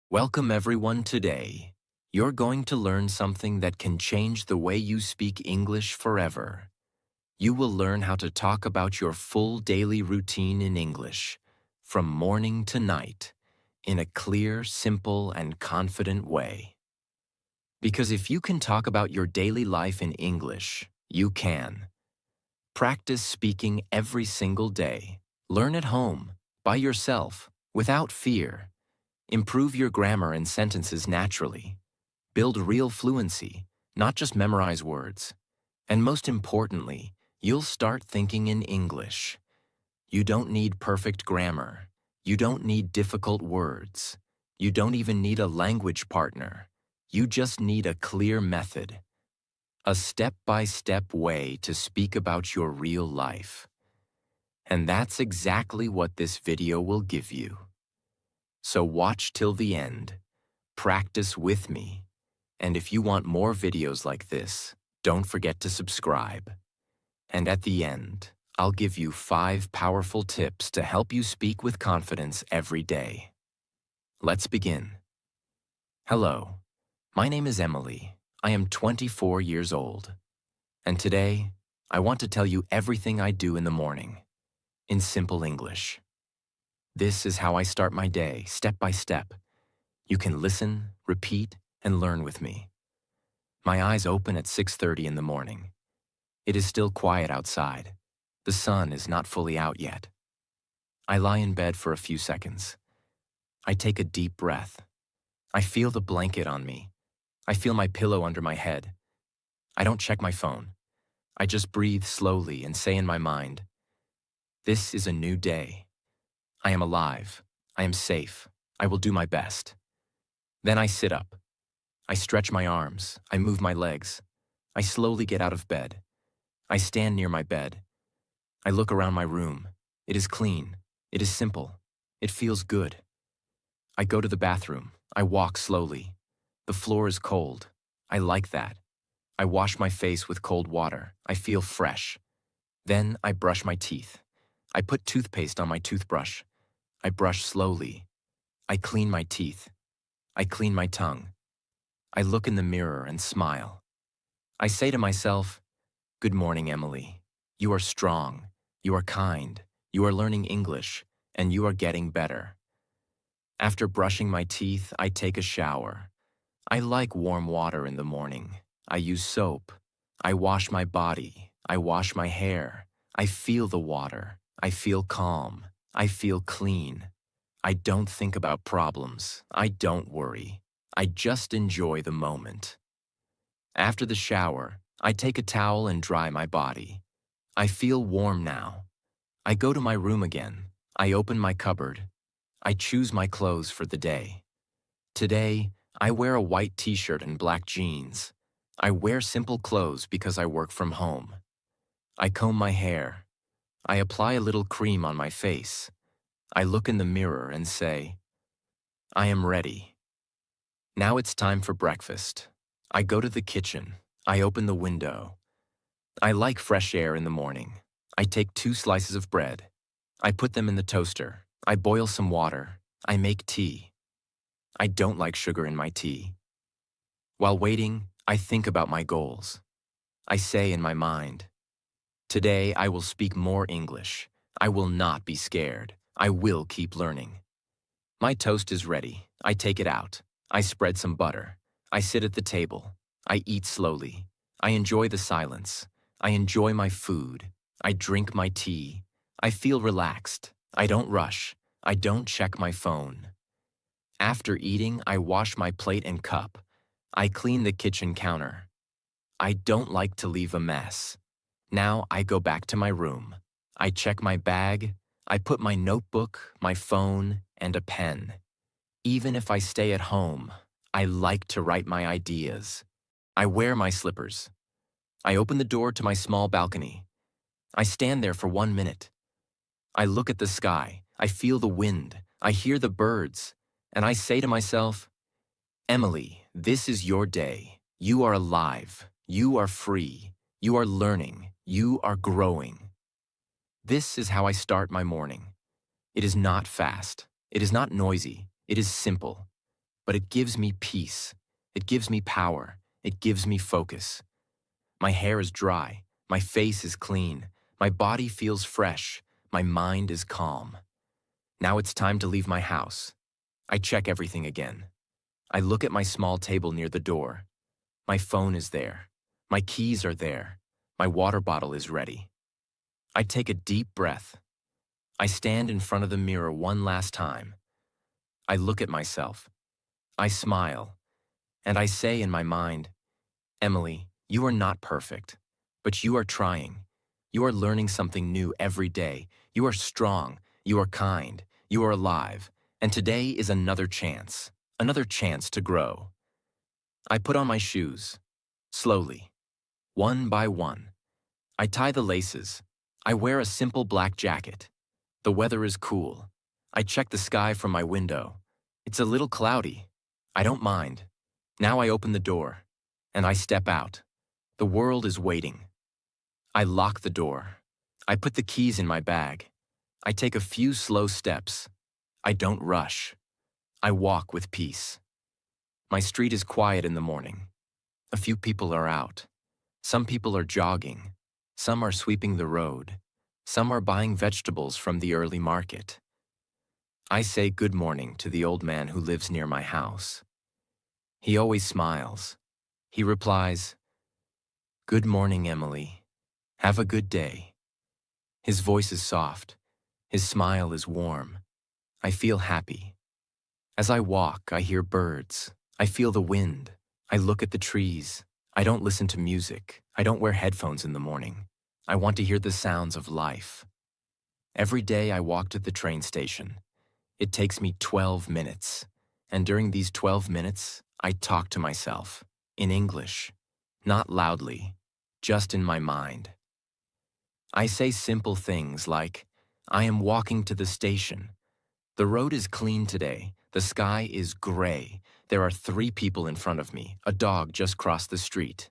Welcome everyone today. You're going to learn something that can change the way you speak English forever. You will learn how to talk about your full daily routine in English, from morning to night, in a clear, simple, and confident way. Because if you can talk about your daily life in English, you can. Practice speaking every single day. Learn at home, by yourself, without fear. Improve your grammar and sentences naturally. Build real fluency, not just memorize words. And most importantly, you'll start thinking in English. You don't need perfect grammar. You don't need difficult words. You don't even need a language partner. You just need a clear method. A step-by-step way to speak about your real life. And that's exactly what this video will give you. So watch till the end. Practice with me. And if you want more videos like this, don't forget to subscribe. And at the end, I'll give you 5 powerful tips to help you speak with confidence every day. Let's begin. Hello, my name is Emily. I am 24 years old. And today, I want to tell you everything I do in the morning, in simple English. This is how I start my day, step by step. You can listen, repeat, and learn with me. My eyes open at 6:30 in the morning. It is still quiet outside. The sun is not fully out yet. I lie in bed for a few seconds. I take a deep breath. I feel the blanket on me. I feel my pillow under my head. I don't check my phone. I just breathe slowly and say in my mind, "This is a new day. I am alive. I am safe. I will do my best." Then I sit up. I stretch my arms. I move my legs. I slowly get out of bed. I stand near my bed. I look around my room. It is clean. It is simple. It feels good. I go to the bathroom. I walk slowly. The floor is cold. I like that. I wash my face with cold water. I feel fresh. Then I brush my teeth. I put toothpaste on my toothbrush. I brush slowly. I clean my teeth. I clean my tongue. I look in the mirror and smile. I say to myself, "Good morning, Emily. You are strong. You are kind. You are learning English, and you are getting better." After brushing my teeth, I take a shower. I like warm water in the morning. I use soap. I wash my body. I wash my hair. I feel the water. I feel calm. I feel clean. I don't think about problems. I don't worry. I just enjoy the moment. After the shower, I take a towel and dry my body. I feel warm now. I go to my room again. I open my cupboard. I choose my clothes for the day. Today, I wear a white t-shirt and black jeans. I wear simple clothes because I work from home. I comb my hair. I apply a little cream on my face. I look in the mirror and say, "I am ready." Now it's time for breakfast. I go to the kitchen. I open the window. I like fresh air in the morning. I take 2 slices of bread. I put them in the toaster. I boil some water. I make tea. I don't like sugar in my tea. While waiting, I think about my goals. I say in my mind, "Today I will speak more English. I will not be scared. I will keep learning." My toast is ready. I take it out. I spread some butter. I sit at the table. I eat slowly. I enjoy the silence. I enjoy my food. I drink my tea. I feel relaxed. I don't rush. I don't check my phone. After eating, I wash my plate and cup. I clean the kitchen counter. I don't like to leave a mess. Now I go back to my room. I check my bag. I put my notebook, my phone, and a pen. Even if I stay at home, I like to write my ideas. I wear my slippers. I open the door to my small balcony. I stand there for 1 minute. I look at the sky. I feel the wind. I hear the birds. And I say to myself, "Emily, this is your day. You are alive. You are free. You are learning. You are growing." This is how I start my morning. It is not fast. It is not noisy. It is simple. but it gives me peace. It gives me power. It gives me focus. My hair is dry. My face is clean. My body feels fresh. My mind is calm. Now it's time to leave my house. I check everything again. I look at my small table near the door. My phone is there. My keys are there. My water bottle is ready. I take a deep breath. I stand in front of the mirror one last time. I look at myself. I smile. And I say in my mind, Emily, you are not perfect, but you are trying. You are learning something new every day. You are strong. You are kind. You are alive. And today is another chance to grow. I put on my shoes, slowly, one by one. I tie the laces. I wear a simple black jacket. The weather is cool. I check the sky from my window. It's a little cloudy. I don't mind. Now I open the door, and I step out. The world is waiting. I lock the door. I put the keys in my bag. I take a few slow steps. I don't rush. I walk with peace. My street is quiet in the morning. A few people are out. Some people are jogging. Some are sweeping the road. Some are buying vegetables from the early market. I say good morning to the old man who lives near my house. He always smiles. He replies, "Good morning, Emily. Have a good day." His voice is soft. His smile is warm. I feel happy. As I walk, I hear birds. I feel the wind. I look at the trees. I don't listen to music. I don't wear headphones in the morning. I want to hear the sounds of life. Every day I walk to the train station. It takes me 12 minutes. And during these 12 minutes, I talk to myself in English, not loudly, just in my mind. I say simple things like, I am walking to the station. The road is clean today. The sky is gray. There are 3 people in front of me. A dog just crossed the street.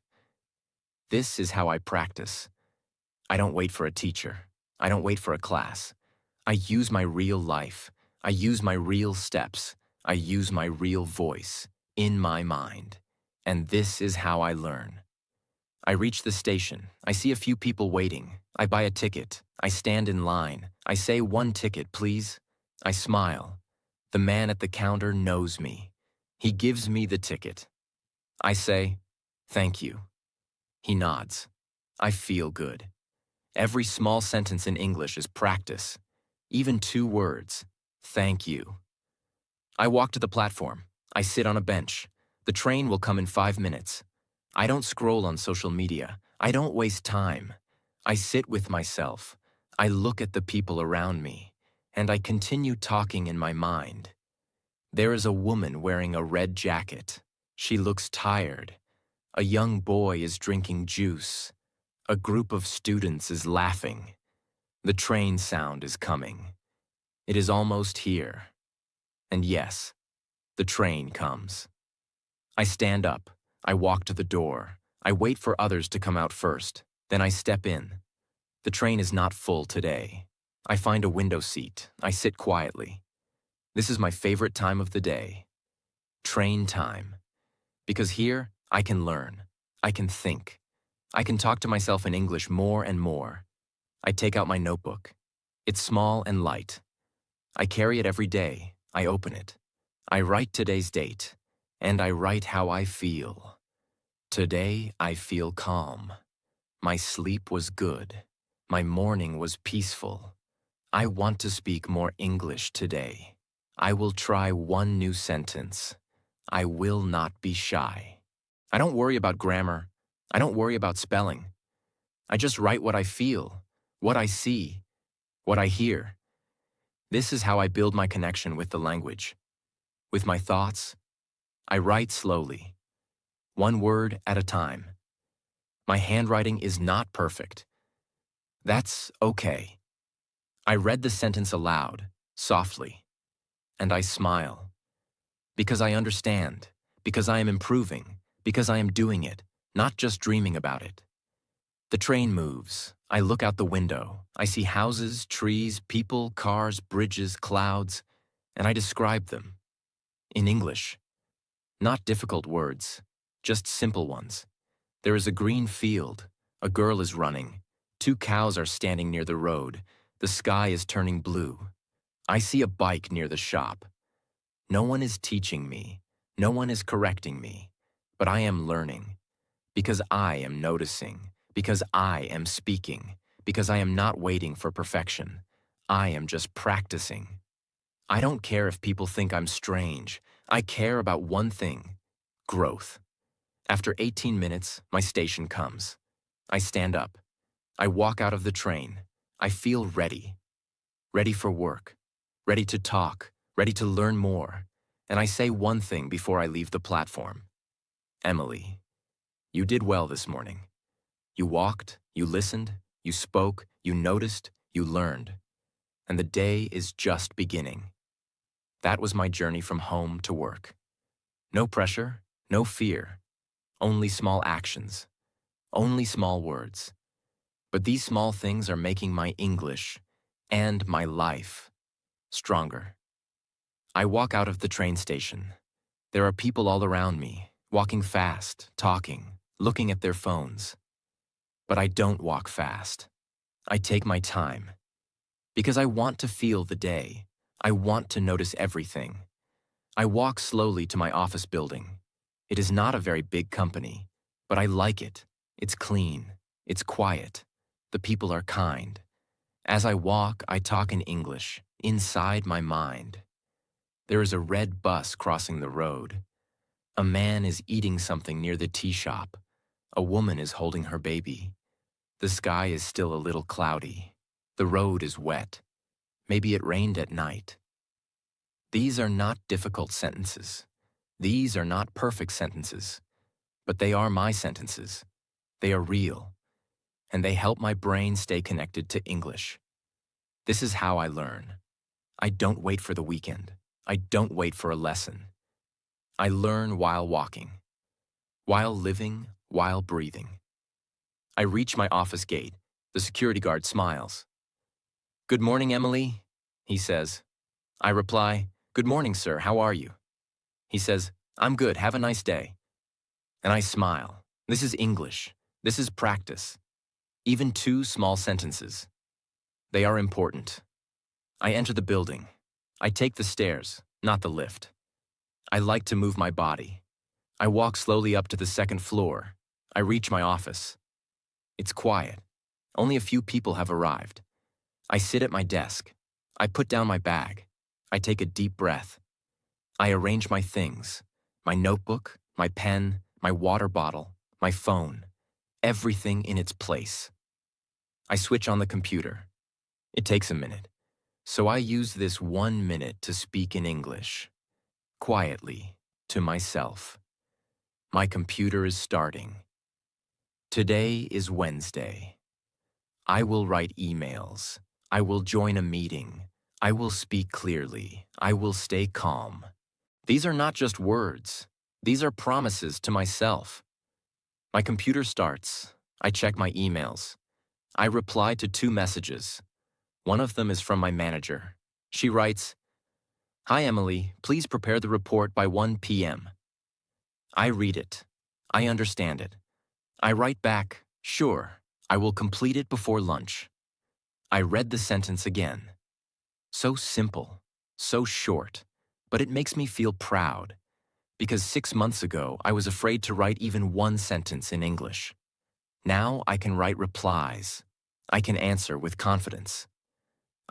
This is how I practice. I don't wait for a teacher. I don't wait for a class. I use my real life. I use my real steps. I use my real voice in my mind. And this is how I learn. I reach the station. I see a few people waiting. I buy a ticket. I stand in line. I say, "1 ticket, please." I smile. The man at the counter knows me. He gives me the ticket. I say, "Thank you." He nods. I feel good. Every small sentence in English is practice. Even 2 words. Thank you. I walk to the platform. I sit on a bench. The train will come in 5 minutes. I don't scroll on social media. I don't waste time. I sit with myself. I look at the people around me, and I continue talking in my mind. There is a woman wearing a red jacket. She looks tired. A young boy is drinking juice. A group of students is laughing. The train sound is coming. It is almost here. And yes, the train comes. I stand up. I walk to the door. I wait for others to come out first. Then I step in. The train is not full today. I find a window seat. I sit quietly. This is my favorite time of the day. Train time. Because here, I can learn. I can think. I can talk to myself in English more and more. I take out my notebook. It's small and light. I carry it every day. I open it. I write today's date. And I write how I feel. Today, I feel calm. My sleep was good. My morning was peaceful. I want to speak more English today. I will try 1 new sentence. I will not be shy. I don't worry about grammar. I don't worry about spelling. I just write what I feel, what I see, what I hear. This is how I build my connection with the language. With my thoughts, I write slowly, 1 word at a time. My handwriting is not perfect. That's okay. I read the sentence aloud, softly, and I smile. Because I understand, because I am improving, because I am doing it, not just dreaming about it. The train moves. I look out the window. I see houses, trees, people, cars, bridges, clouds, and I describe them in English. Not difficult words, just simple ones. There is a green field. A girl is running. 2 cows are standing near the road. The sky is turning blue. I see a bike near the shop. No one is teaching me. No one is correcting me. But I am learning. Because I am noticing. Because I am speaking. Because I am not waiting for perfection. I am just practicing. I don't care if people think I'm strange. I care about one thing: growth. After 18 minutes, my station comes. I stand up. I walk out of the train. I feel ready. Ready for work. Ready to talk. Ready to learn more. And I say one thing before I leave the platform. Emily, you did well this morning. You walked, you listened, you spoke, you noticed, you learned. And the day is just beginning. That was my journey from home to work. No pressure, no fear. Only small actions. Only small words. But these small things are making my English and my life stronger. I walk out of the train station. There are people all around me, walking fast, talking, looking at their phones. But I don't walk fast. I take my time. Because I want to feel the day. I want to notice everything. I walk slowly to my office building. It is not a very big company, but I like it. It's clean. It's quiet. The people are kind. As I walk, I talk in English, inside my mind. There is a red bus crossing the road. A man is eating something near the tea shop. A woman is holding her baby. The sky is still a little cloudy. The road is wet. Maybe it rained at night. These are not difficult sentences. These are not perfect sentences. But they are my sentences. They are real. And they help my brain stay connected to English. This is how I learn. I don't wait for the weekend. I don't wait for a lesson. I learn while walking, while living, while breathing. I reach my office gate. The security guard smiles. "Good morning, Emily," he says. I reply, "Good morning, sir. How are you?" He says, "I'm good. Have a nice day." And I smile. This is English. This is practice. Even 2 small sentences. They are important. I enter the building. I take the stairs, not the lift. I like to move my body. I walk slowly up to the 2nd floor. I reach my office. It's quiet. Only a few people have arrived. I sit at my desk. I put down my bag. I take a deep breath. I arrange my things: my notebook, my pen, my water bottle, my phone, everything in its place. I switch on the computer. It takes a minute. So I use this 1 minute to speak in English, quietly, to myself. My computer is starting. Today is Wednesday. I will write emails. I will join a meeting. I will speak clearly. I will stay calm. These are not just words. These are promises to myself. My computer starts. I check my emails. I reply to 2 messages. One of them is from my manager. She writes, "Hi, Emily. Please prepare the report by 1 p.m. I read it. I understand it. I write back, "Sure, I will complete it before lunch." I read the sentence again. So simple, so short, but it makes me feel proud. Because 6 months ago, I was afraid to write even 1 sentence in English. Now I can write replies. I can answer with confidence.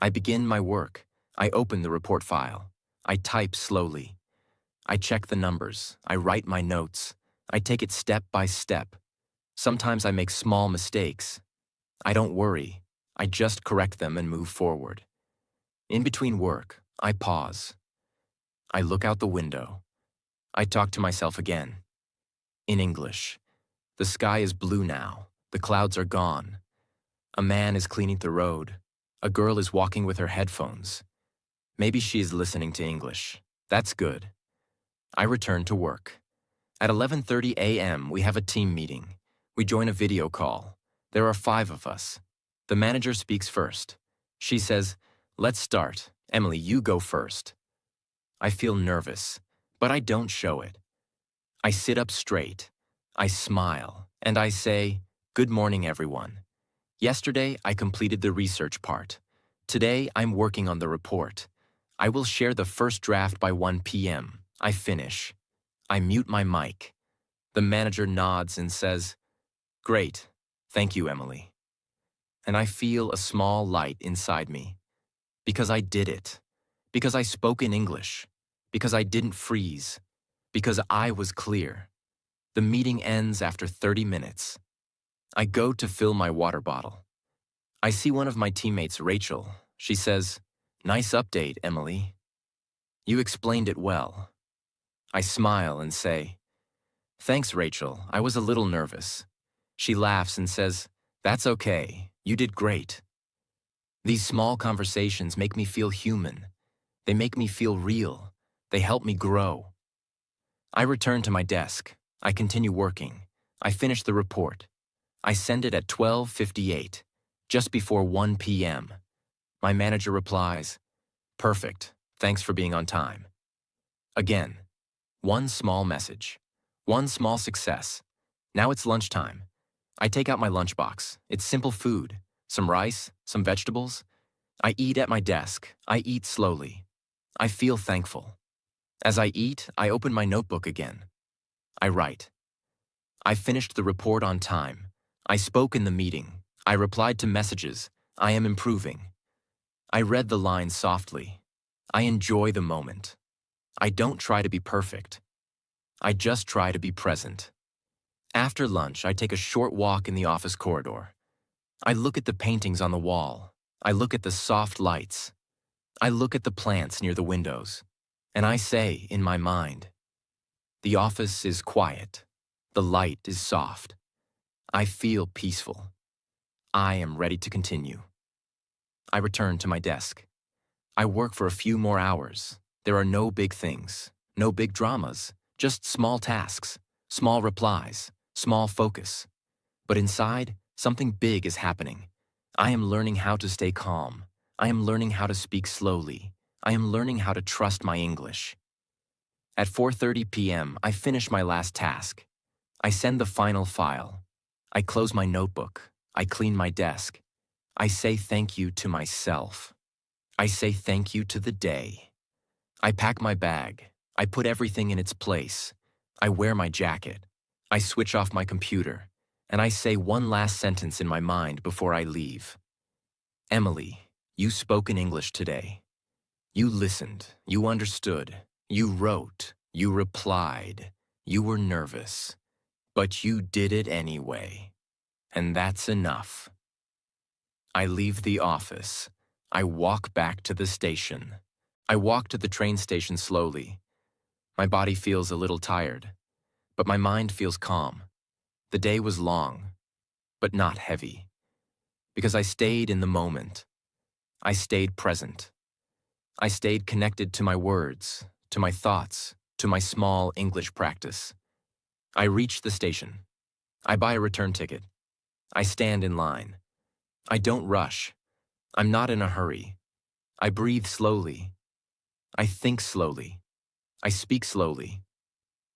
I begin my work. I open the report file. I type slowly. I check the numbers. I write my notes. I take it step by step. Sometimes I make small mistakes. I don't worry. I just correct them and move forward. In between work, I pause. I look out the window. I talk to myself again. In English. The sky is blue now. The clouds are gone. A man is cleaning the road. A girl is walking with her headphones. Maybe she is listening to English. That's good. I return to work. At 11:30 a.m., we have a team meeting. We join a video call. There are 5 of us. The manager speaks first. She says, "Let's start. Emily, you go first." I feel nervous, but I don't show it. I sit up straight. I smile, and I say, "Good morning, everyone. Yesterday, I completed the research part. Today, I'm working on the report. I will share the first draft by 1 p.m. I finish. I mute my mic. The manager nods and says, "Great. Thank you, Emily." And I feel a small light inside me. Because I did it. Because I spoke in English. Because I didn't freeze. Because I was clear. The meeting ends after 30 minutes. I go to fill my water bottle. I see one of my teammates, Rachel. She says, "Nice update, Emily. You explained it well." I smile and say, "Thanks, Rachel. I was a little nervous." She laughs and says, "That's okay. You did great." These small conversations make me feel human. They make me feel real. They help me grow. I return to my desk. I continue working. I finish the report. I send it at 12:58, just before 1 p.m. My manager replies, "Perfect. Thanks for being on time." Again, one small message. One small success. Now it's lunchtime. I take out my lunchbox. It's simple food. Some rice, some vegetables. I eat at my desk. I eat slowly. I feel thankful. As I eat, I open my notebook again. I write. I finished the report on time. I spoke in the meeting. I replied to messages. I am improving. I read the lines softly. I enjoy the moment. I don't try to be perfect. I just try to be present. After lunch, I take a short walk in the office corridor. I look at the paintings on the wall. I look at the soft lights. I look at the plants near the windows. And I say, in my mind, the office is quiet. The light is soft. I feel peaceful. I am ready to continue. I return to my desk. I work for a few more hours. There are no big things, no big dramas, just small tasks, small replies, small focus. But inside, something big is happening. I am learning how to stay calm. I am learning how to speak slowly. I am learning how to trust my English. At 4:30 p.m., I finish my last task. I send the final file. I close my notebook. I clean my desk. I say thank you to myself. I say thank you to the day. I pack my bag. I put everything in its place. I wear my jacket. I switch off my computer. And I say one last sentence in my mind before I leave. Emily, you spoke in English today. You listened. You understood. You wrote. You replied. You were nervous. But you did it anyway. And that's enough. I leave the office. I walk back to the station. I walk to the train station slowly. My body feels a little tired, but my mind feels calm. The day was long, but not heavy, because I stayed in the moment. I stayed present. I stayed connected to my words, to my thoughts, to my small English practice. I reach the station. I buy a return ticket. I stand in line. I don't rush. I'm not in a hurry. I breathe slowly. I think slowly. I speak slowly.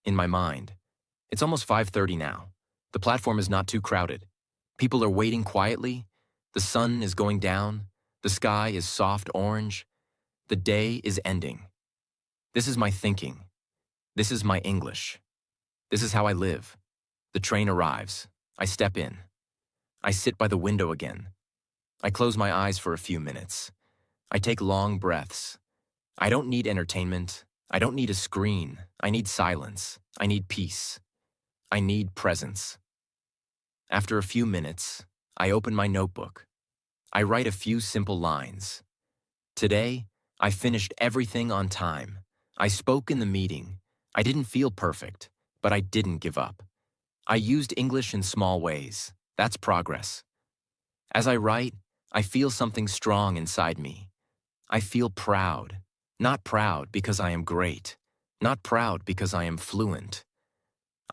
In my mind. It's almost 5:30 now. The platform is not too crowded. People are waiting quietly. The sun is going down. The sky is soft orange. The day is ending. This is my thinking. This is my English. This is how I live. The train arrives. I step in. I sit by the window again. I close my eyes for a few minutes. I take long breaths. I don't need entertainment. I don't need a screen. I need silence. I need peace. I need presence. After a few minutes, I open my notebook. I write a few simple lines. Today, I finished everything on time. I spoke in the meeting. I didn't feel perfect, but I didn't give up. I used English in small ways. That's progress. As I write, I feel something strong inside me. I feel proud. Not proud because I am great. Not proud because I am fluent.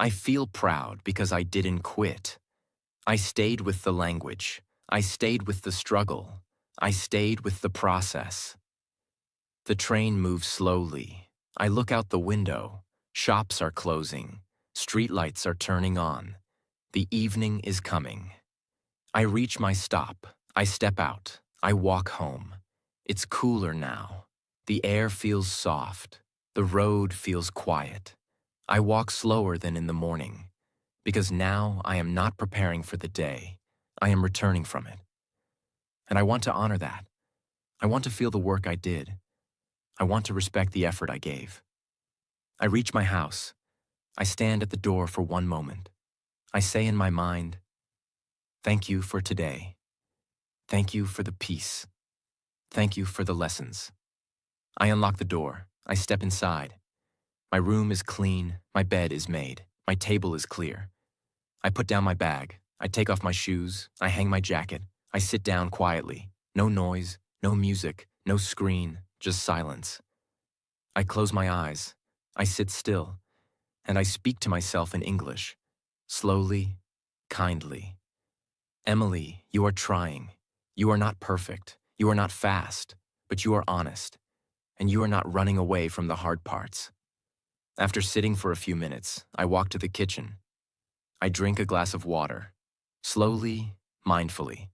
I feel proud because I didn't quit. I stayed with the language. I stayed with the struggle. I stayed with the process. The train moves slowly. I look out the window. Shops are closing. streetlights are turning on. The evening is coming. I reach my stop. I step out. I walk home. It's cooler now. The air feels soft. The road feels quiet. I walk slower than in the morning, because now I am not preparing for the day. I am returning from it. And I want to honor that. I want to feel the work I did. I want to respect the effort I gave. I reach my house. I stand at the door for one moment. I say in my mind, "Thank you for today. Thank you for the peace. Thank you for the lessons." I unlock the door. I step inside. My room is clean. My bed is made. My table is clear. I put down my bag. I take off my shoes. I hang my jacket. I sit down quietly. No noise, no music, no screen, just silence. I close my eyes. I sit still, and I speak to myself in English, slowly, kindly. Emily, you are trying. You are not perfect. You are not fast, but you are honest, and you are not running away from the hard parts. After sitting for a few minutes, I walk to the kitchen. I drink a glass of water, slowly, mindfully.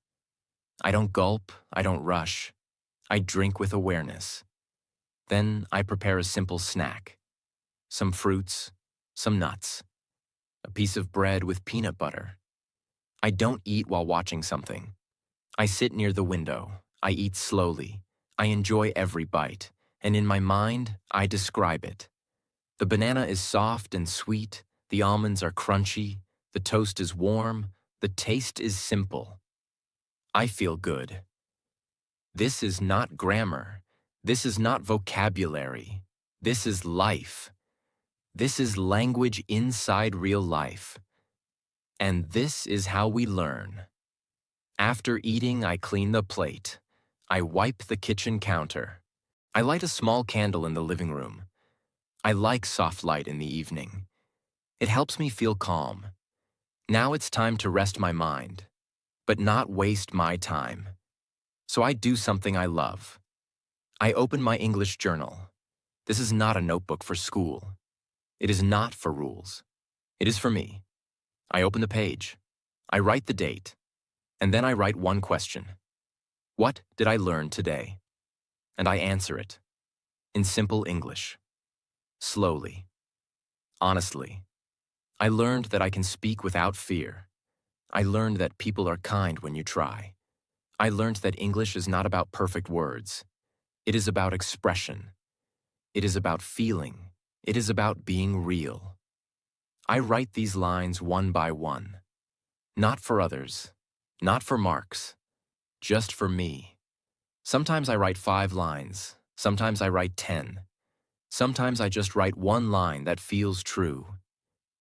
I don't gulp, I don't rush. I drink with awareness. Then I prepare a simple snack. Some fruits, some nuts, a piece of bread with peanut butter. I don't eat while watching something. I sit near the window. I eat slowly. I enjoy every bite, and in my mind, I describe it. The banana is soft and sweet, the almonds are crunchy, the toast is warm, the taste is simple. I feel good. This is not grammar. This is not vocabulary. This is life. This is language inside real life. And this is how we learn. After eating, I clean the plate. I wipe the kitchen counter. I light a small candle in the living room. I like soft light in the evening. It helps me feel calm. Now it's time to rest my mind, but not waste my time. So I do something I love. I open my English journal. This is not a notebook for school. It is not for rules. It is for me. I open the page. I write the date. And then I write one question. What did I learn today? And I answer it. In simple English. Slowly. Honestly. I learned that I can speak without fear. I learned that people are kind when you try. I learned that English is not about perfect words. It is about expression. It is about feeling. It is about being real. I write these lines one by one. Not for others. Not for marks. Just for me. Sometimes I write 5 lines. Sometimes I write 10. Sometimes I just write one line that feels true.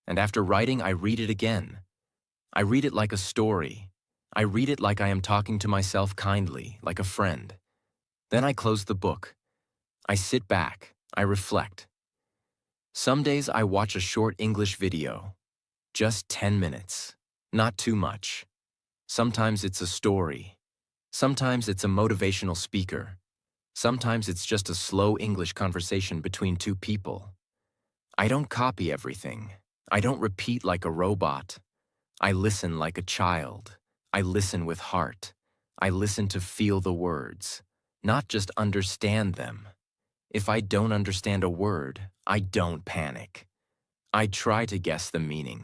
And after writing, I read it again. I read it like a story. I read it like I am talking to myself kindly, like a friend. Then I close the book. I sit back. I reflect. Some days I watch a short English video. Just 10 minutes. Not too much. Sometimes it's a story. Sometimes it's a motivational speaker. Sometimes it's just a slow English conversation between 2 people. I don't copy everything. I don't repeat like a robot. I listen like a child. I listen with heart. I listen to feel the words, not just understand them. If I don't understand a word, I don't panic. I try to guess the meaning.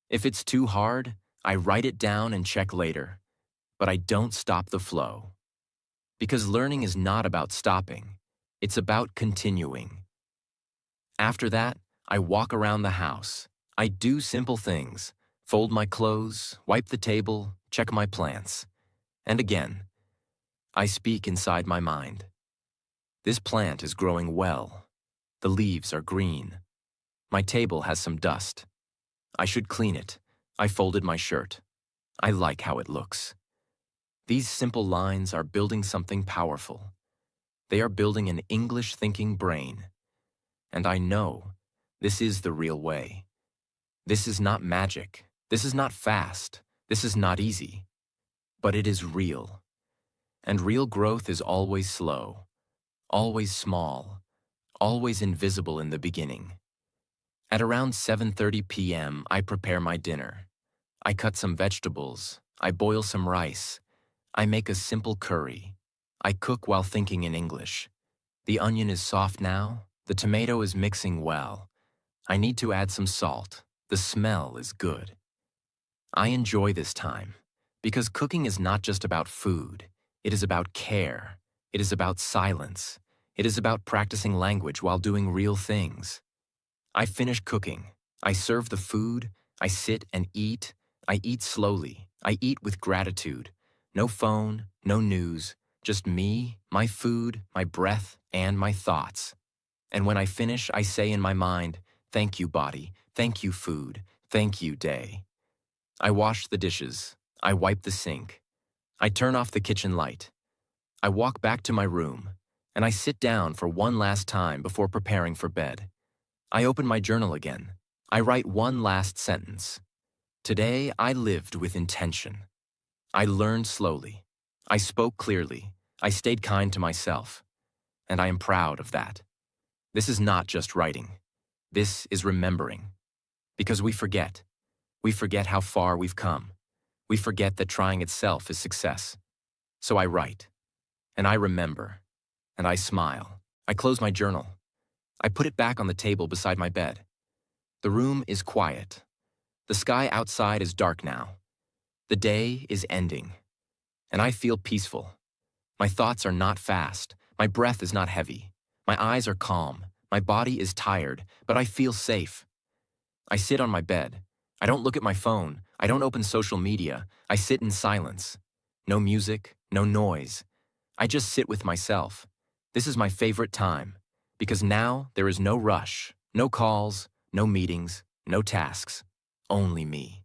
If it's too hard, I write it down and check later. But I don't stop the flow. Because learning is not about stopping. It's about continuing. After that, I walk around the house. I do simple things. Fold my clothes, wipe the table, check my plants. And again, I speak inside my mind. This plant is growing well. The leaves are green. My table has some dust. I should clean it. I folded my shirt. I like how it looks. These simple lines are building something powerful. They are building an English-thinking brain. And I know this is the real way. This is not magic. This is not fast. This is not easy. But it is real. And real growth is always slow, always small, always invisible in the beginning. At around 7:30 p.m., I prepare my dinner. I cut some vegetables. I boil some rice. I make a simple curry. I cook while thinking in English. The onion is soft now. The tomato is mixing well. I need to add some salt. The smell is good. I enjoy this time because cooking is not just about food. It is about care. It is about silence. It is about practicing language while doing real things. I finish cooking. I serve the food. I sit and eat. I eat slowly. I eat with gratitude. No phone, no news, just me, my food, my breath, and my thoughts. And when I finish, I say in my mind, "Thank you, body. Thank you, food. Thank you, day." I wash the dishes. I wipe the sink. I turn off the kitchen light. I walk back to my room, and I sit down for one last time before preparing for bed. I open my journal again. I write one last sentence. Today, I lived with intention. I learned slowly. I spoke clearly. I stayed kind to myself. And I am proud of that. This is not just writing. This is remembering. Because we forget. We forget how far we've come. We forget that trying itself is success. So I write. And I remember. And I smile. I close my journal. I put it back on the table beside my bed. The room is quiet. The sky outside is dark now. The day is ending. And I feel peaceful. My thoughts are not fast. My breath is not heavy. My eyes are calm. My body is tired, but I feel safe. I sit on my bed. I don't look at my phone. I don't open social media. I sit in silence. No music, no noise. I just sit with myself. This is my favorite time, because now there is no rush, no calls, no meetings, no tasks, only me.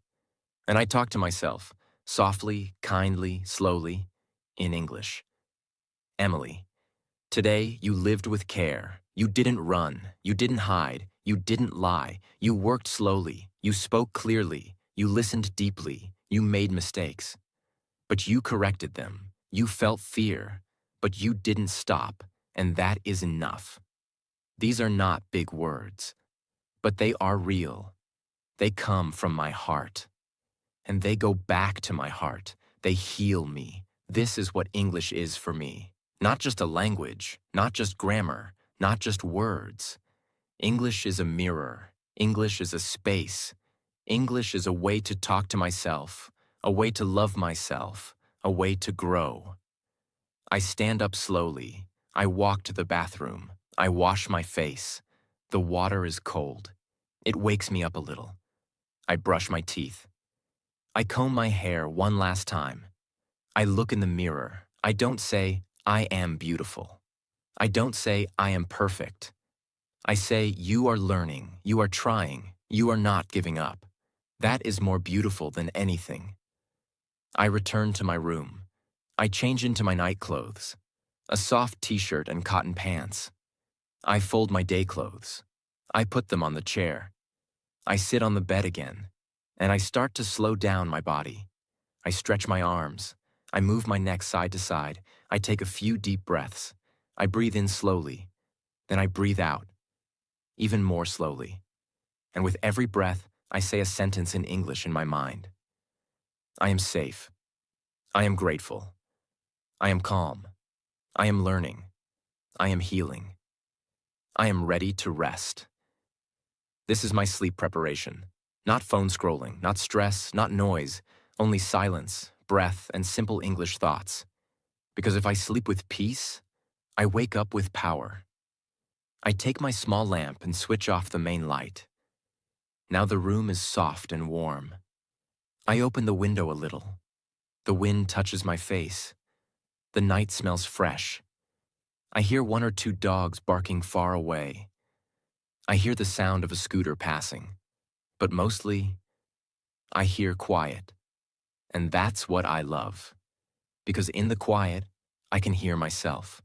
And I talk to myself, softly, kindly, slowly, in English. Emily, today you lived with care. You didn't run. You didn't hide. You didn't lie. You worked slowly. You spoke clearly. You listened deeply. You made mistakes. But you corrected them. You felt fear. But you didn't stop, and that is enough. These are not big words, but they are real. They come from my heart. And they go back to my heart. They heal me. This is what English is for me. Not just a language, not just grammar, not just words. English is a mirror. English is a space. English is a way to talk to myself, a way to love myself, a way to grow. I stand up slowly. I walk to the bathroom. I wash my face. The water is cold. It wakes me up a little. I brush my teeth. I comb my hair one last time. I look in the mirror. I don't say, "I am beautiful." I don't say, "I am perfect." I say, "You are learning. You are trying. You are not giving up." That is more beautiful than anything. I return to my room. I change into my night clothes, a soft t-shirt and cotton pants. I fold my day clothes. I put them on the chair. I sit on the bed again, and I start to slow down my body. I stretch my arms. I move my neck side to side. I take a few deep breaths. I breathe in slowly. Then I breathe out, even more slowly. And with every breath, I say a sentence in English in my mind. I am safe. I am grateful. I am calm. I am learning. I am healing. I am ready to rest. This is my sleep preparation. Not phone scrolling, not stress, not noise, only silence, breath, and simple English thoughts. Because if I sleep with peace, I wake up with power. I take my small lamp and switch off the main light. Now the room is soft and warm. I open the window a little. The wind touches my face. The night smells fresh. I hear one or two dogs barking far away. I hear the sound of a scooter passing. But mostly, I hear quiet. And that's what I love. Because in the quiet, I can hear myself.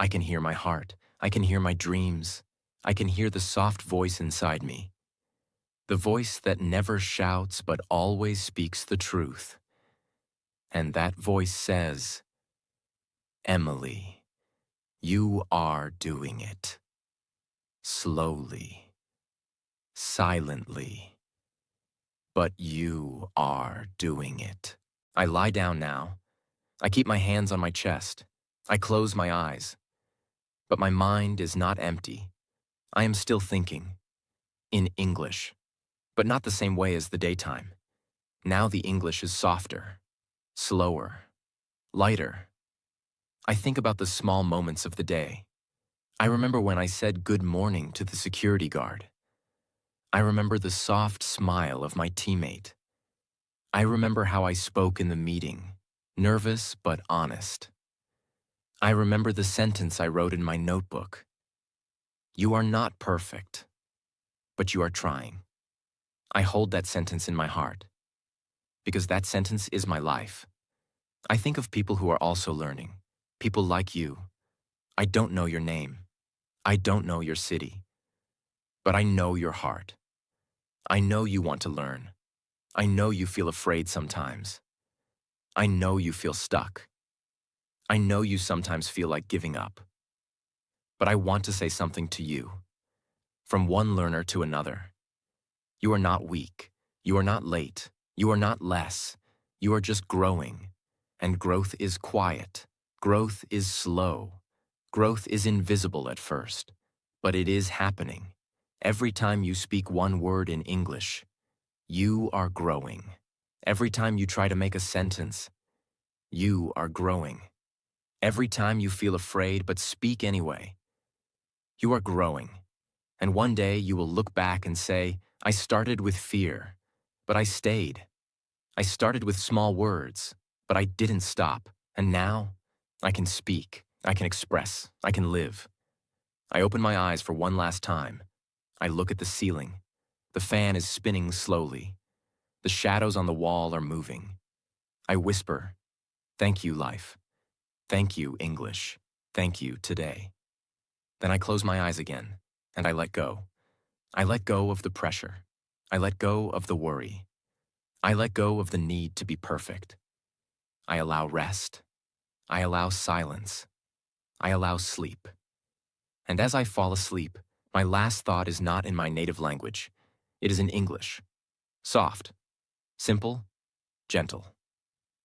I can hear my heart. I can hear my dreams. I can hear the soft voice inside me. The voice that never shouts but always speaks the truth. And that voice says, "Emily, you are doing it. Slowly. silently. But you are doing it. I lie down now. I keep my hands on my chest. I close my eyes. But my mind is not empty. I am still thinking. In English. But not the same way as the daytime. Now the English is softer, slower, lighter. I think about the small moments of the day. I remember when I said good morning to the security guard. I remember the soft smile of my teammate. I remember how I spoke in the meeting, nervous but honest. I remember the sentence I wrote in my notebook. You are not perfect, but you are trying. I hold that sentence in my heart, because that sentence is my life. I think of people who are also learning, people like you. I don't know your name. I don't know your city. But I know your heart. I know you want to learn. I know you feel afraid sometimes. I know you feel stuck. I know you sometimes feel like giving up. But I want to say something to you. From one learner to another. You are not weak. You are not late. You are not less. You are just growing. And growth is quiet. Growth is slow. Growth is invisible at first. But it is happening. Every time you speak one word in English, you are growing. Every time you try to make a sentence, you are growing. Every time you feel afraid but speak anyway, you are growing. And one day you will look back and say, I started with fear, but I stayed. I started with small words, but I didn't stop. And now I can speak, I can express, I can live. I open my eyes for one last time. I look at the ceiling. The fan is spinning slowly. The shadows on the wall are moving. I whisper, thank you, life. Thank you, English. Thank you, today. Then I close my eyes again, and I let go. I let go of the pressure. I let go of the worry. I let go of the need to be perfect. I allow rest. I allow silence. I allow sleep. And as I fall asleep, my last thought is not in my native language. It is in English. Soft, simple, gentle.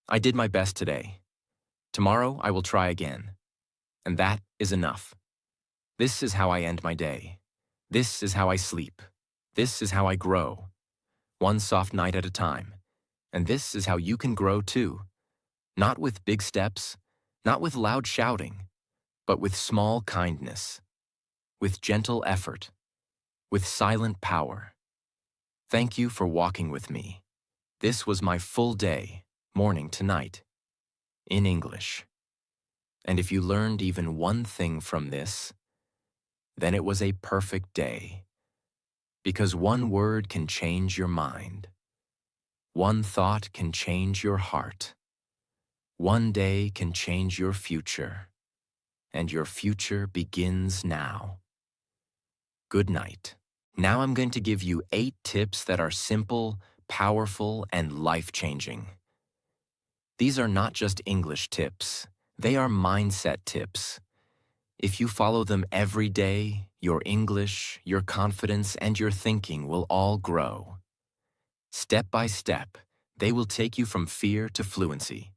I did my best today. Tomorrow I will try again. And that is enough. This is how I end my day. This is how I sleep. This is how I grow. One soft night at a time. And this is how you can grow too. Not with big steps, not with loud shouting, but with small kindness, with gentle effort, with silent power. Thank you for walking with me. This was my full day, morning to night, in English. And if you learned even one thing from this, then it was a perfect day. Because one word can change your mind. One thought can change your heart. One day can change your future. And your future begins now. Good night. Now I'm going to give you 8 tips that are simple, powerful, and life-changing. These are not just English tips. They are mindset tips. If you follow them every day, your English, your confidence, and your thinking will all grow. Step by step, they will take you from fear to fluency.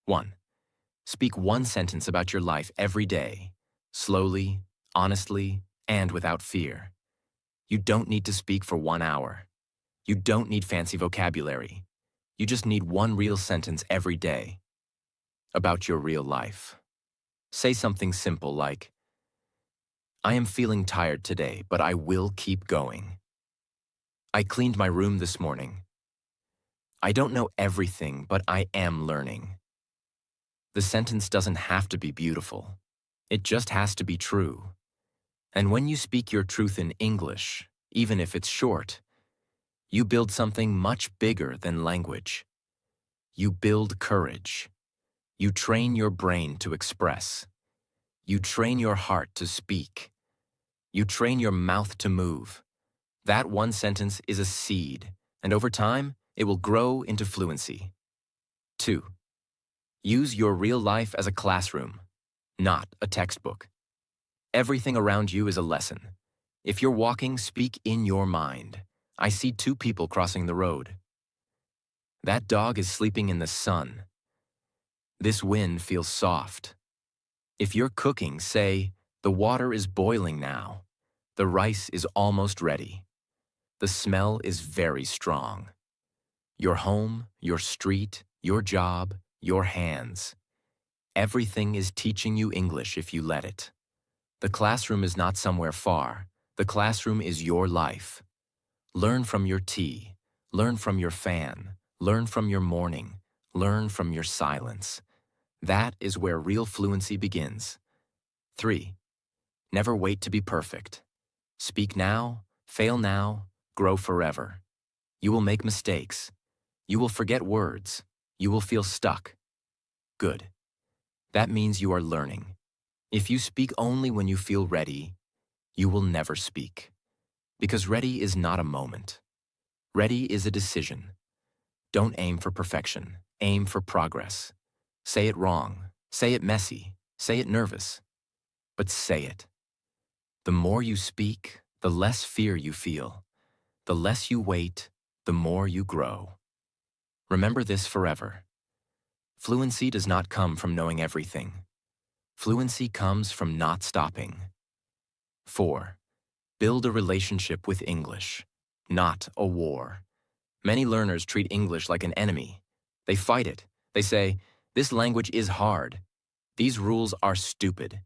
1. Speak one sentence about your life every day, slowly, honestly, and without fear. You don't need to speak for 1 hour. You don't need fancy vocabulary. You just need one real sentence every day about your real life. Say something simple like, I am feeling tired today, but I will keep going. I cleaned my room this morning. I don't know everything, but I am learning. The sentence doesn't have to be beautiful. It just has to be true. And when you speak your truth in English, even if it's short, you build something much bigger than language. You build courage. You train your brain to express. You train your heart to speak. You train your mouth to move. That one sentence is a seed, and over time, it will grow into fluency. 2. Use your real life as a classroom, not a textbook. Everything around you is a lesson. If you're walking, speak in your mind. I see two people crossing the road. That dog is sleeping in the sun. This wind feels soft. If you're cooking, say, the water is boiling now. The rice is almost ready. The smell is very strong. Your home, your street, your job, your hands. Everything is teaching you English if you let it. The classroom is not somewhere far. The classroom is your life. Learn from your tea. Learn from your fan. Learn from your morning. Learn from your silence. That is where real fluency begins. 3. Never wait to be perfect. Speak now, fail now, grow forever. You will make mistakes. You will forget words. You will feel stuck. Good. That means you are learning. If you speak only when you feel ready, you will never speak. Because ready is not a moment. Ready is a decision. Don't aim for perfection. Aim for progress. Say it wrong. Say it messy. Say it nervous. But say it. The more you speak, the less fear you feel. The less you wait, the more you grow. Remember this forever. Fluency does not come from knowing everything. Fluency comes from not stopping. 4. Build a relationship with English, not a war. Many learners treat English like an enemy. They fight it. They say, this language is hard. These rules are stupid.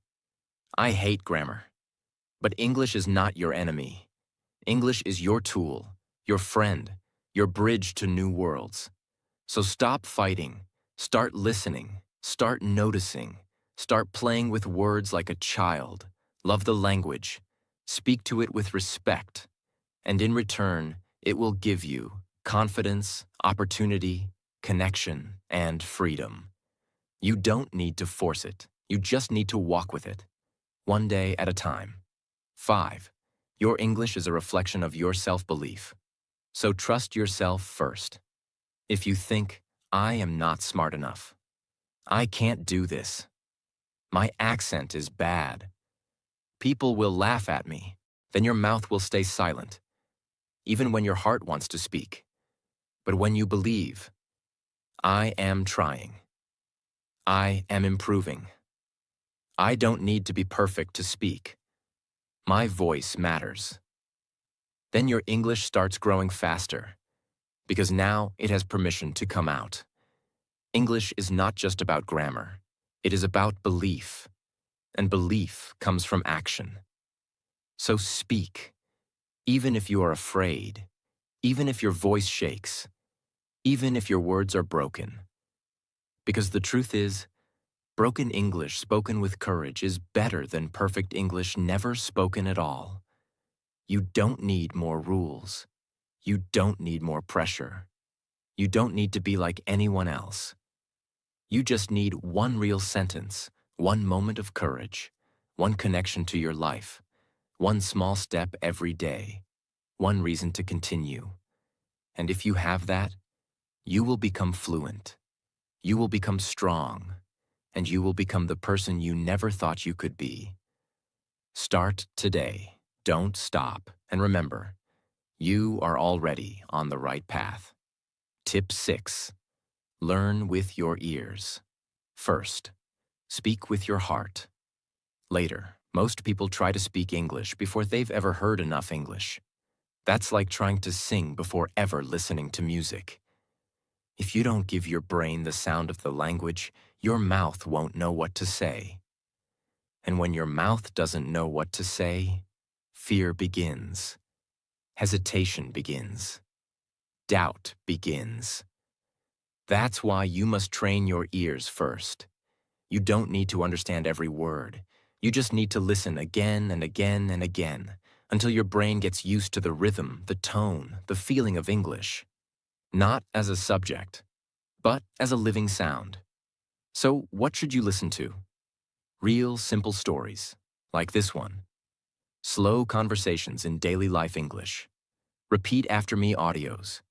I hate grammar. But English is not your enemy. English is your tool, your friend, your bridge to new worlds. So stop fighting. Start listening. Start noticing. Start playing with words like a child. Love the language. Speak to it with respect. And in return, it will give you confidence, opportunity, connection, and freedom. You don't need to force it. You just need to walk with it. One day at a time. 5. Your English is a reflection of your self-belief. So trust yourself first. If you think, I am not smart enough. I can't do this. My accent is bad. People will laugh at me. Then your mouth will stay silent, even when your heart wants to speak. But when you believe, I am trying. I am improving. I don't need to be perfect to speak. My voice matters. Then your English starts growing faster, because now it has permission to come out. English is not just about grammar. It is about belief, and belief comes from action. So speak, even if you are afraid, even if your voice shakes, even if your words are broken. Because the truth is, broken English spoken with courage is better than perfect English never spoken at all. You don't need more rules. You don't need more pressure. You don't need to be like anyone else. You just need one real sentence, one moment of courage, one connection to your life, one small step every day, one reason to continue. And if you have that, you will become fluent. You will become strong, and you will become the person you never thought you could be. Start today. Don't stop. And remember, you are already on the right path. Tip 6. Learn with your ears. First, speak with your heart. Later, most people try to speak English before they've ever heard enough English. That's like trying to sing before ever listening to music. If you don't give your brain the sound of the language, your mouth won't know what to say. And when your mouth doesn't know what to say, fear begins. Hesitation begins. Doubt begins. That's why you must train your ears first. You don't need to understand every word. You just need to listen again and again and again until your brain gets used to the rhythm, the tone, the feeling of English. Not as a subject, but as a living sound. So what should you listen to? Real, simple stories, like this one. Slow conversations in daily life English. Repeat after me audios.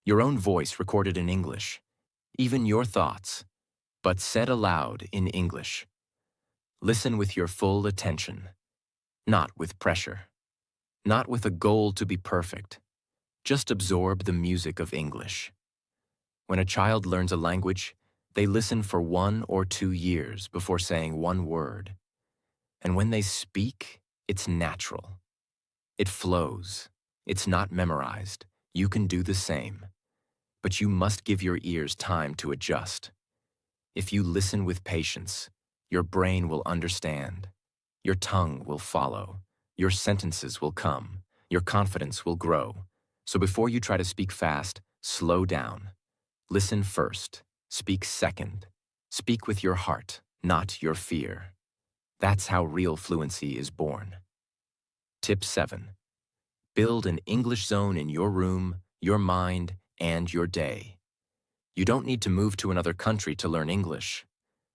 Your own voice recorded in English. Even your thoughts, but said aloud in English. Listen with your full attention, not with pressure. not with a goal to be perfect. Just absorb the music of English. When a child learns a language, they listen for 1 or 2 years before saying one word. And when they speak, it's natural. It flows. It's not memorized. You can do the same. But you must give your ears time to adjust. If you listen with patience, your brain will understand. Your tongue will follow. Your sentences will come. Your confidence will grow. So before you try to speak fast, slow down. Listen first. Speak second. Speak with your heart, not your fear. That's how real fluency is born. Tip 7. Build an English zone in your room, your mind, and your day. You don't need to move to another country to learn English,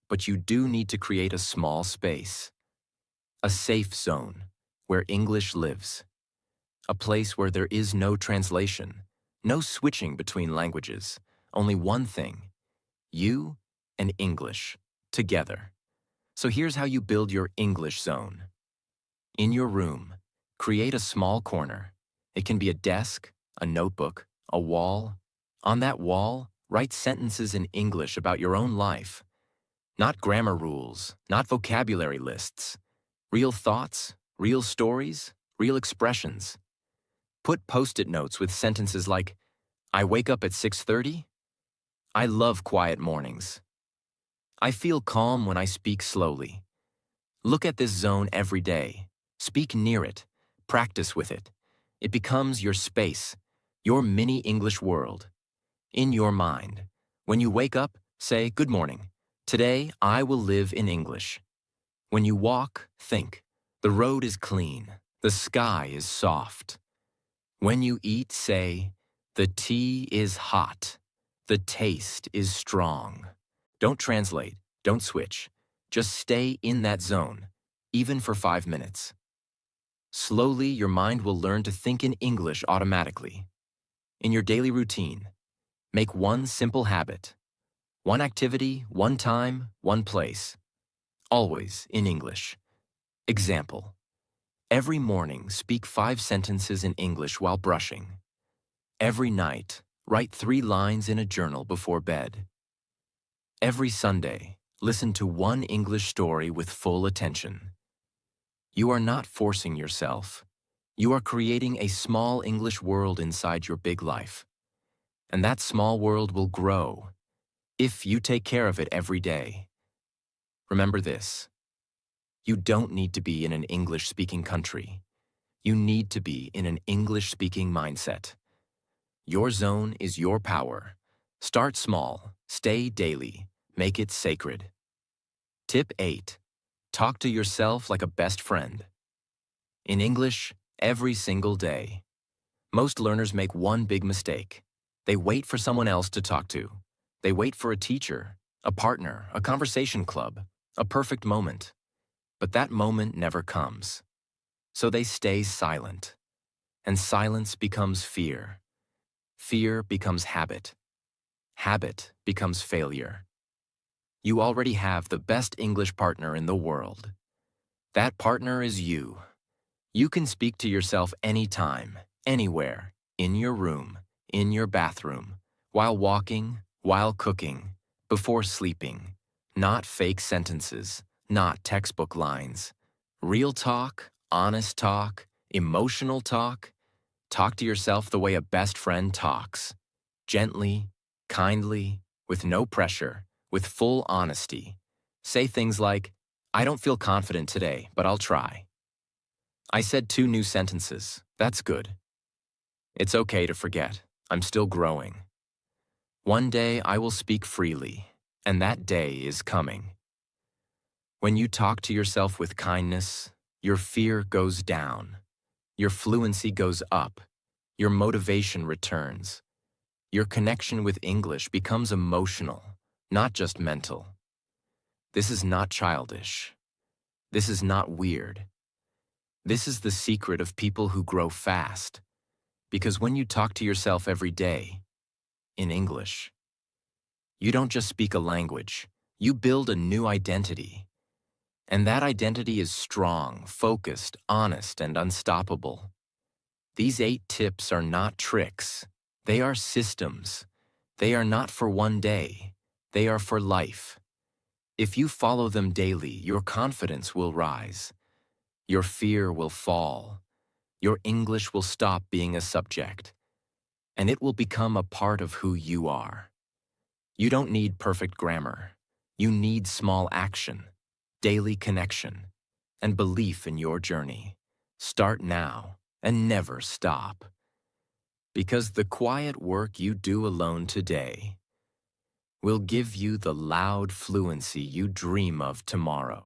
but you do need to create a small space. A safe zone where English lives. A place where there is no translation, no switching between languages, only one thing: you and English, together. So here's how you build your English zone. In your room, create a small corner. It can be a desk, a notebook, a wall. On that wall, write sentences in English about your own life. Not grammar rules, not vocabulary lists. Real thoughts, real stories, real expressions. Put post-it notes with sentences like, I wake up at 6:30. I love quiet mornings. I feel calm when I speak slowly. Look at this zone every day. Speak near it. Practice with it. It becomes your space, your mini English world. In your mind. When you wake up, say, good morning. Today, I will live in English. When you walk, think. The road is clean. The sky is soft. When you eat, say, the tea is hot. The taste is strong. Don't translate. Don't switch. Just stay in that zone, even for 5 minutes. Slowly, your mind will learn to think in English automatically. In your daily routine, make one simple habit. One activity, one time, one place. Always in English. Example. Every morning, speak 5 sentences in English while brushing. Every night, write 3 lines in a journal before bed. Every Sunday, listen to one English story with full attention. You are not forcing yourself. You are creating a small English world inside your big life. And that small world will grow if you take care of it every day. Remember this. You don't need to be in an English-speaking country. You need to be in an English-speaking mindset. Your zone is your power. Start small, stay daily, make it sacred. Tip 8. Talk to yourself like a best friend. In English, every single day. Most learners make one big mistake. They wait for someone else to talk to. They wait for a teacher, a partner, a conversation club, a perfect moment. But that moment never comes. So they stay silent. And silence becomes fear. Fear becomes habit. Habit becomes failure. You already have the best English partner in the world. That partner is you. You can speak to yourself anytime, anywhere, in your room, in your bathroom, while walking, while cooking, before sleeping. Not fake sentences, not textbook lines. Real talk, honest talk, emotional talk. Talk to yourself the way a best friend talks. Gently, kindly, with no pressure, with full honesty. Say things like, I don't feel confident today, but I'll try. I said 2 new sentences. That's good. It's okay to forget. I'm still growing. One day I will speak freely, and that day is coming. When you talk to yourself with kindness, your fear goes down. Your fluency goes up. Your motivation returns. Your connection with English becomes emotional, not just mental. This is not childish. This is not weird. This is the secret of people who grow fast. Because when you talk to yourself every day, in English, you don't just speak a language, you build a new identity. And that identity is strong, focused, honest, and unstoppable. These 8 tips are not tricks. They are systems. They are not for one day. They are for life. If you follow them daily, your confidence will rise. Your fear will fall. Your English will stop being a subject. And it will become a part of who you are. You don't need perfect grammar. You need small action, daily connection, and belief in your journey. Start now and never stop. Because the quiet work you do alone today will give you the loud fluency you dream of tomorrow.